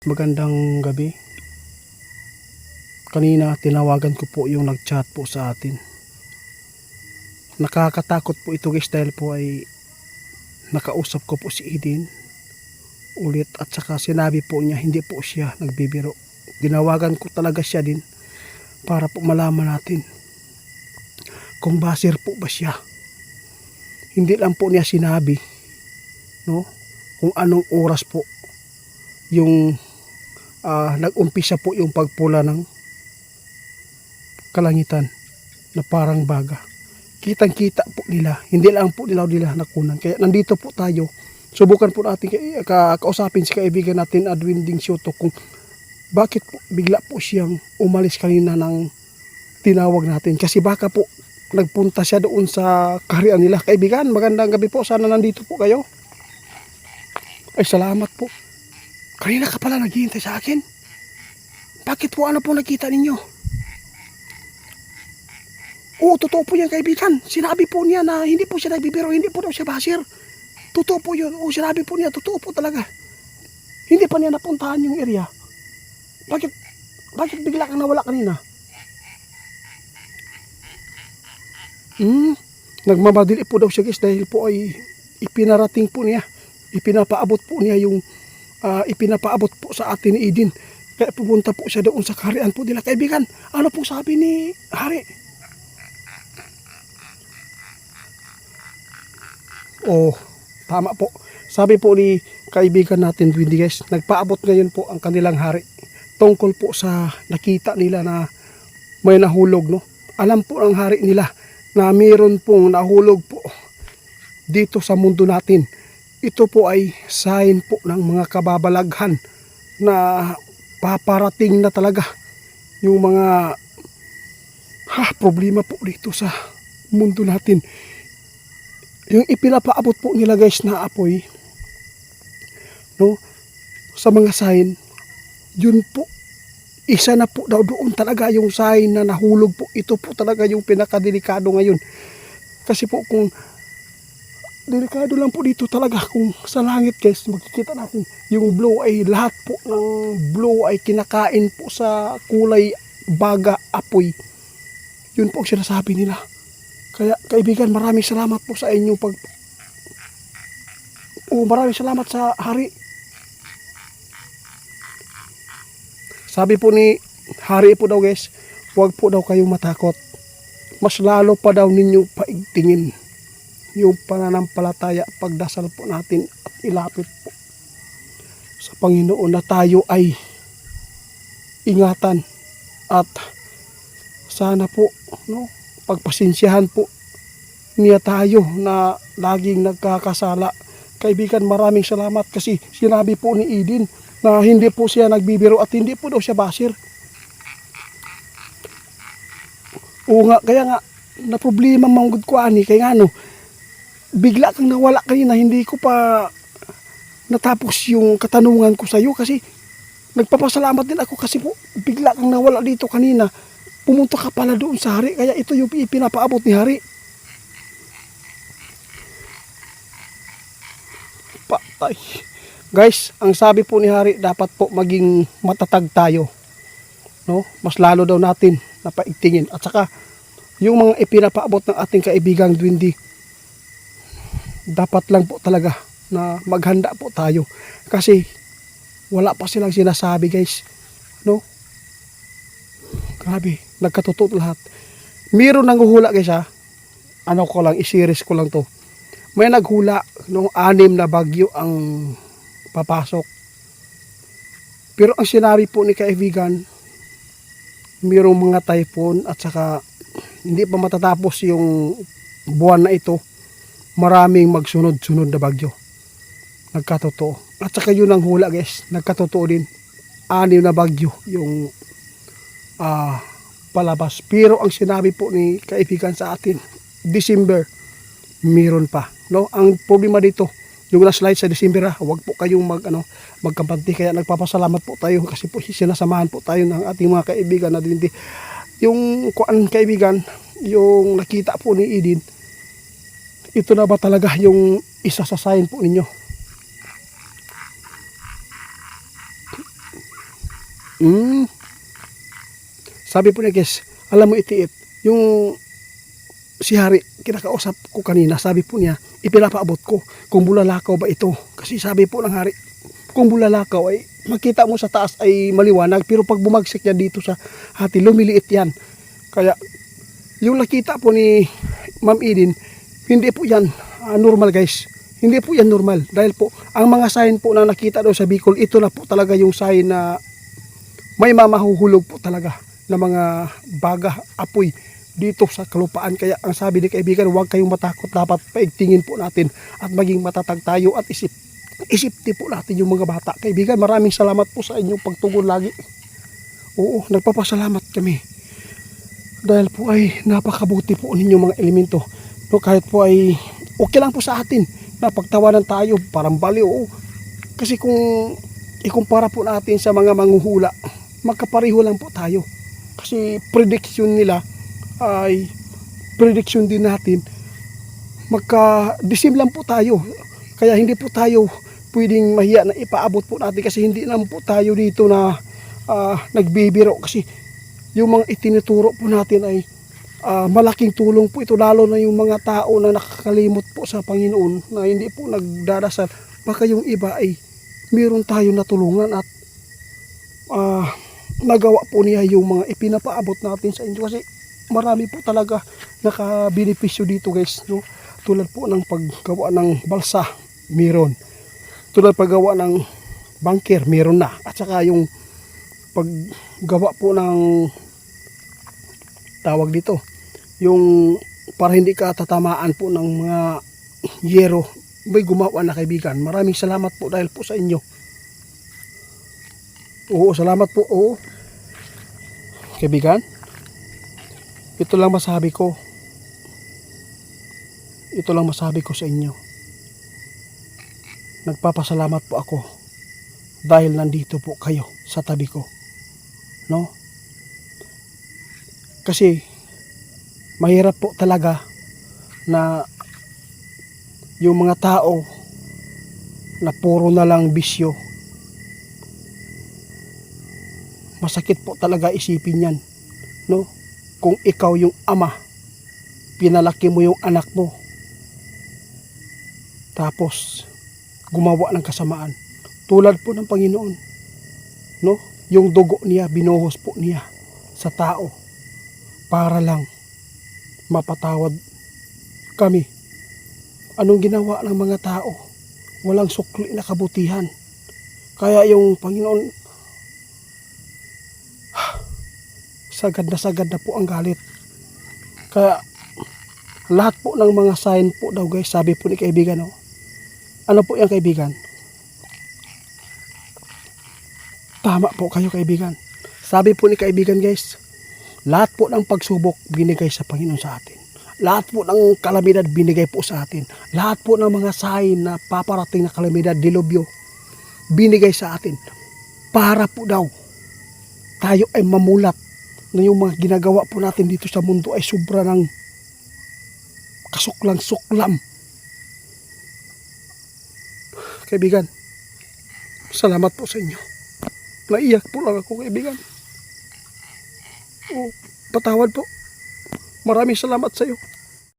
Magandang gabi. Kanina tinawagan ko po yung nag-chat po sa atin. Nakakatakot po ito guys dahil po ay nakausap ko po si Eden ulit at saka sinabi po niya hindi po siya nagbibiro. Tinawagan ko talaga siya din para po malaman natin kung baser po ba siya. Hindi lang po niya sinabi, no, kung anong oras po yung nag-umpisa po yung pagpula ng kalangitan na parang baga. Kitang-kita po nila. Hindi lang po nila nakunan. Kaya nandito po tayo. Subukan po natin kausapin si kaibigan natin Edwin Ding Soto kung bakit po bigla po siyang umalis kanina ng tinawag natin. Kasi baka po nagpunta siya doon sa kaharian nila. Kaibigan, magandang gabi po. Sana nandito po kayo. Ay, salamat po. Kanina ka pala naghihintay sa akin. Bakit po ano po nakita ninyo? Oo, totoo po yan kaibigan. Sinabi po niya na hindi po siya nagbibiro, hindi po daw siya basir. Totoo po yun. Oo, sinabi po niya, totoo po talaga. Hindi pa niya napuntahan yung area. Bakit bigla kang nawala kanina? Nagmamadali po daw siya guys dahil po ay ipinarating po niya. Ipinapaabot po niya yung ipinapaabot po sa atin ni Eden. Kaya pupunta po siya doon sa kaharian po nila. Kaibigan, ano pong sabi ni Hari? Oh, tama po. Sabi po ni kaibigan natin Dwindi guys, nagpaabot ngayon po ang kanilang hari tungkol po sa nakita nila na may nahulog, no? Alam po ng hari nila na mayroon pong nahulog po dito sa mundo natin. Ito po ay sign po ng mga kababalaghan na paparating na talaga yung mga problema po dito sa mundo natin. Yung ipinapaabot po nila guys na apoy, no, sa mga sign, yun po, isa na po daw doon talaga yung sign na nahulog po. Ito po talaga yung pinakadelikado ngayon. Kasi po kung delikado lang po dito talaga kung sa langit guys, makikita natin yung blue ay lahat po ng blue ay kinakain po sa kulay baga apoy. Yun po ang sinasabi nila. Kaya kaibigan, maraming salamat po sa inyong maraming salamat sa hari. Sabi po ni hari po daw guys, huwag po daw kayong matakot. Mas lalo pa daw ninyo paigtingin yung pananampalataya, pagdasal po natin at ilapit po sa Panginoon na tayo ay ingatan at sana po, no, pagpasensyahan po niya tayo na laging nagkakasala. Kaibigan, maraming salamat kasi sinabi po ni Eden na hindi po siya nagbibiro at hindi po daw siya basir. Oo nga, kaya nga na problema manggod ko ani kaya nga no, bigla kang nawala kanina, hindi ko pa natapos yung katanungan ko sa iyo kasi nagpapasalamat din ako kasi po bigla kang nawala dito kanina. Pumunta ka pala doon sa hari, kaya ito yung ipinapaabot ni hari. Patay. Guys, ang sabi po ni hari, dapat po maging matatag tayo. No? Mas lalo daw natin napaigtingin. At saka, yung mga ipinapaabot ng ating kaibigang Dwindi, dapat lang po talaga na maghanda po tayo. Kasi, wala pa silang sinasabi guys. No? Grabe, nagkatotoo lahat. Meron nang hula guys ha. Ano ko lang, i-series ko lang to. May naghula nung 6 na bagyo ang papasok. Pero ang sinabi po ni kaibigan, mayroong mga typhoon at saka hindi pa matatapos yung buwan na ito, maraming magsunod-sunod na bagyo. Nagkatotoo. At saka yun ang hula guys, nagkatotoo din. 6 na bagyo yung palabas. Pero ang sinabi po ni kaibigan sa atin, December, meron pa. No? Ang problema dito, yung last light sa December, huwag po kayong magkampante. Kaya nagpapasalamat po tayo kasi po sinasamahan po tayo ng ating mga kaibigan na din. Yung kaibigan, yung nakita po ni Eden, ito na ba talaga yung isa sa sign po ninyo? Mm, sabi po niya guys, alam mo itiit, yung si Hari, kinakausap ko kanina, sabi po niya, ipinapaabot ko kung bulalakaw ba ito. Kasi sabi po ng Hari, kung bulalakaw ay makita mo sa taas ay maliwanag, pero pag bumagsik niya dito sa hati, lumiliit yan. Kaya yung nakita po ni Ma'am Eden, hindi po yan normal guys. Hindi po yan normal. Dahil po, ang mga sign po na nakita daw sa Bicol, ito na po talaga yung sign na may mamahuhulog po talaga ng mga baga, apoy dito sa kalupaan. Kaya ang sabi ni kaibigan, huwag kayong matakot, dapat paigtingin po natin at maging matatag tayo at isipti po natin yung mga bata. Kaibigan, maraming salamat po sa inyong pagtugon lagi. Oo, nagpapasalamat kami dahil po ay napakabuti po ninyong mga elemento. No, kahit po ay okay lang po sa atin na pagtawanan tayo, parang baliw. Oo. Kasi kung ikumpara po natin sa mga manghuhula, magkapareho lang po tayo. Kasi prediction nila ay prediction din natin, magka-disim lang po tayo. Kaya hindi po tayo pwedeng mahiya na ipaabot po natin, kasi hindi naman po tayo dito na nagbibiro. Kasi yung mga itinuturo po natin ay malaking tulong po ito, lalo na yung mga tao na nakakalimot po sa Panginoon, na hindi po nagdarasal. Baka yung iba ay meron tayo natulungan at nagawa po niya yung mga ipinapaabot natin sa inyo. Kasi marami po talaga nakabenepisyo dito guys, no? Tulad po ng paggawa ng balsa, meron. Tulad paggawa ng bunker, meron na. At saka yung paggawa po ng tawag dito, yung para hindi ka tatamaan po ng mga yero, may gumawa na kaibigan. Maraming salamat po dahil po sa inyo. Oo, salamat po. Oo. Kaibigan, ito lang masabi ko. Ito lang masabi ko sa inyo. Nagpapasalamat po ako dahil nandito po kayo sa tabi ko. No? Kasi mahirap po talaga na yung mga tao na puro na lang bisyo. Masakit po talaga isipin yan, no? Kung ikaw yung ama, pinalaki mo yung anak mo, tapos gumawa ng kasamaan tulad po ng Panginoon, no? Yung dugo niya, binuhos po niya sa tao para lang mapatawad kami. Anong ginawa ng mga tao? Walang sukli na kabutihan. Kaya yung Panginoon, sagad na po ang galit. Kaya lahat po ng mga sign po daw guys, sabi po ni kaibigan, no? Ano po yung kaibigan? Tama po kayo kaibigan. Sabi po ni kaibigan guys, lahat po ng pagsubok binigay sa Panginoon sa atin. Lahat po ng kalamidad binigay po sa atin. Lahat po ng mga sign na paparating na kalamidad, dilubyo, binigay sa atin. Para po daw tayo ay mamulat na yung mga ginagawa po natin dito sa mundo ay sobra ng kasuklang-suklam. Kaibigan, salamat po sa inyo. Naiyak po lang ako kaibigan. O, patawad po. Maraming salamat sa iyo.